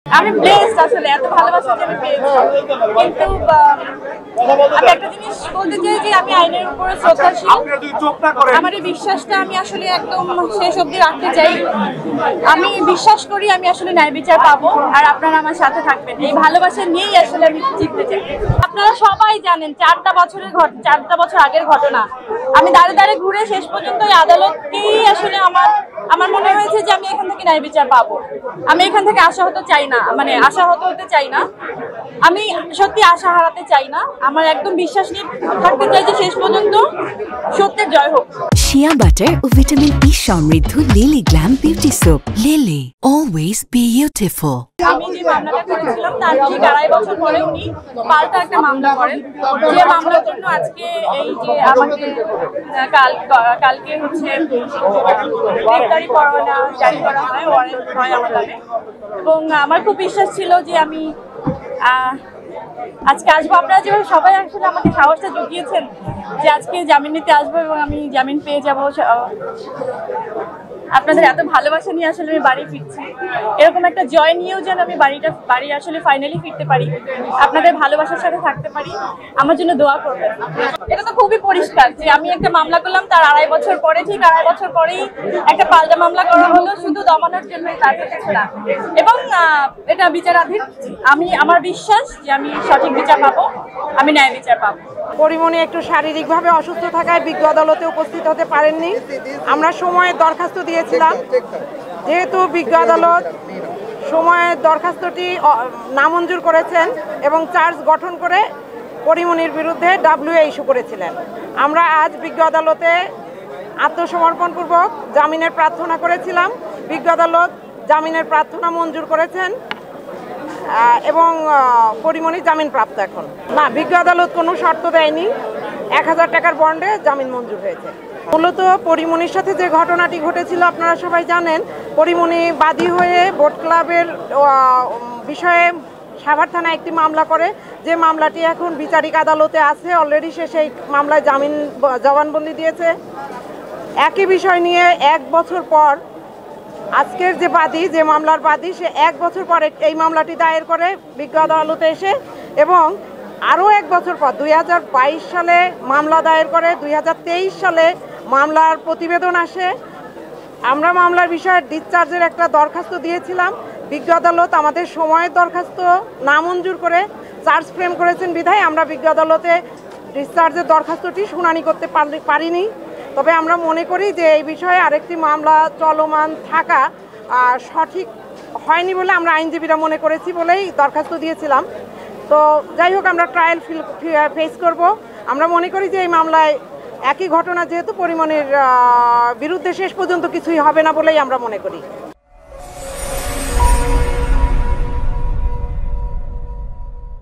আমি ব্লেসড আসলে এত ভালোবাসা যে আমি পেয়েছি। কিন্তু আমি একটা জিনিস বলতে চাই যে আমি আইনের উপরে শ্রদ্ধাশীল। আমার এই বিশ্বাসটা আমি আসলে একদম শেষ অবধি রাখতে চাই। আমি বিশ্বাস করি আমি আসলে ন্যায় বিচার পাবো, আর আপনারা আমার সাথে থাকবেন। এই ভালোবাসা নিয়েই আসলে আমি জিততে চাই। আপনারা সবাই জানেন 4টা বছর আগের ঘটনা। আমি দাঁড়ে দাঁড়ে ঘুরে শেষ পর্যন্ত এই আদালতকেই আসলে আমার মনে হয়েছে যে আমি এখান থেকে ন্যায় বিচার পাবো। আমি এখান থেকে আশাহত চাই না, মানে আশাহত হতে চাই না। আমি সত্যি আশা হারাতে চাই না। আমার একদম বিশ্বাস নিয়ে থাকতে চাই যে শেষ পর্যন্ত সত্যের জয় হোক। শিয়া বাটার ও ভিটামিন ই সমৃদ্ধ lily glam beauty soap. Lily, always beautiful. আমি যে মামলাটা করেছিলাম তার ঠিক 2.5 বছর পরে উনি পাল্টা একটা মামলা করেন, যে মামলার জন্য আজকে এই যে আমাকে কালকে হচ্ছে গ্রেফতারি পরোয়ানা জারি করা হয়, ওয়ারেন্ট হয় আমার নামে। এবং আমার খুব বিশ্বাস ছিল যে আমি আজকে আসবো। আপনারা যেভাবে সবাই আসলে আমাকে সাহসটা জুগিয়েছেন যে আজকে জামিন নিতে আসবো এবং আমি জামিন পেয়ে যাবো, আপনাদের এত ভালোবাসা নিয়ে আসলে আমি বাড়ি ফিরছি। এরকম একটা জয় নিয়েও যেন আমি বাড়ি আসলে ফাইনালি ফিরতে পারি, আপনাদের ভালোবাসার সাথে থাকতে পারি। আমার জন্য দোয়া করবেন। এটা তো খুবই পরিষ্কার যে আমি একটা মামলা করলাম, তার 2.5 বছর পরে, ঠিক 2.5 বছর পরেই একটা পাল্টা মামলা করা হলো শুধু দমানোর জন্য, তার কিছু না। এবং এটা বিচারাধীন। আমার বিশ্বাস যে আমি সঠিক বিচার পাবো, আমি ন্যায় বিচার পাবো। পরিমণি একটু শারীরিকভাবে অসুস্থ থাকায় বিজ্ঞ আদালতে উপস্থিত হতে পারেননি। আমরা সময়ে দরখাস্ত দিয়েছিলাম, যেহেতু বিজ্ঞ আদালত সময়ের দরখাস্তটি নামঞ্জুর করেছেন এবং চার্জ গঠন করে পরিমণির বিরুদ্ধে WA ইস্যু করেছিলেন। আমরা আজ বিজ্ঞ আদালতে আত্মসমর্পণপূর্বক জামিনের প্রার্থনা করেছিলাম। বিজ্ঞ আদালত জামিনের প্রার্থনা মঞ্জুর করেছেন এবং পরিমণি জামিন প্রাপ্ত। এখন না, বিজ্ঞ আদালত কোনো শর্ত দেয়নি, 1000 টাকার বন্ডে জামিন মঞ্জুর হয়েছে। মূলত পরিমণির সাথে যে ঘটনাটি ঘটেছিল আপনারা সবাই জানেন। পরিমণি বাদী হয়ে বোট ক্লাবের বিষয়ে সাভার থানায় একটি মামলা করে, যে মামলাটি এখন বিচারিক আদালতে আছে। অলরেডি সে সেই মামলায় জবানবন্দি দিয়েছে। একই বিষয় নিয়ে 1 বছর পর আজকের যে বাদী, যে মামলার বাদী, সে 1 বছর পরে এই মামলাটি দায়ের করে বিজ্ঞ আদালতে এসে, এবং আরও 1 বছর পর 2022 সালে মামলা দায়ের করে। 2023 সালে মামলার প্রতিবেদন আসে। আমরা মামলার বিষয়ে ডিসচার্জের একটা দরখাস্ত দিয়েছিলাম। বিজ্ঞ আদালত আমাদের সময়ের দরখাস্ত নামঞ্জুর করে চার্জ ফ্রেম করেছেন বিধায় আমরা বিজ্ঞ আদালতে ডিসচার্জের দরখাস্তটি শুনানি করতে পারিনি। তবে আমরা মনে করি যে এই বিষয়ে আরেকটি মামলা চলমান থাকা সঠিক হয়নি বলে আমরা আইনজীবীরা মনে করেছি বলেই দরখাস্ত দিয়েছিলাম। তো যাই হোক, আমরা ট্রায়াল ফেস করব। আমরা মনে করি যে এই মামলায় একই ঘটনা যেহেতু পরিমণির বিরুদ্ধে শেষ পর্যন্ত কিছুই হবে না বলেই আমরা মনে করি।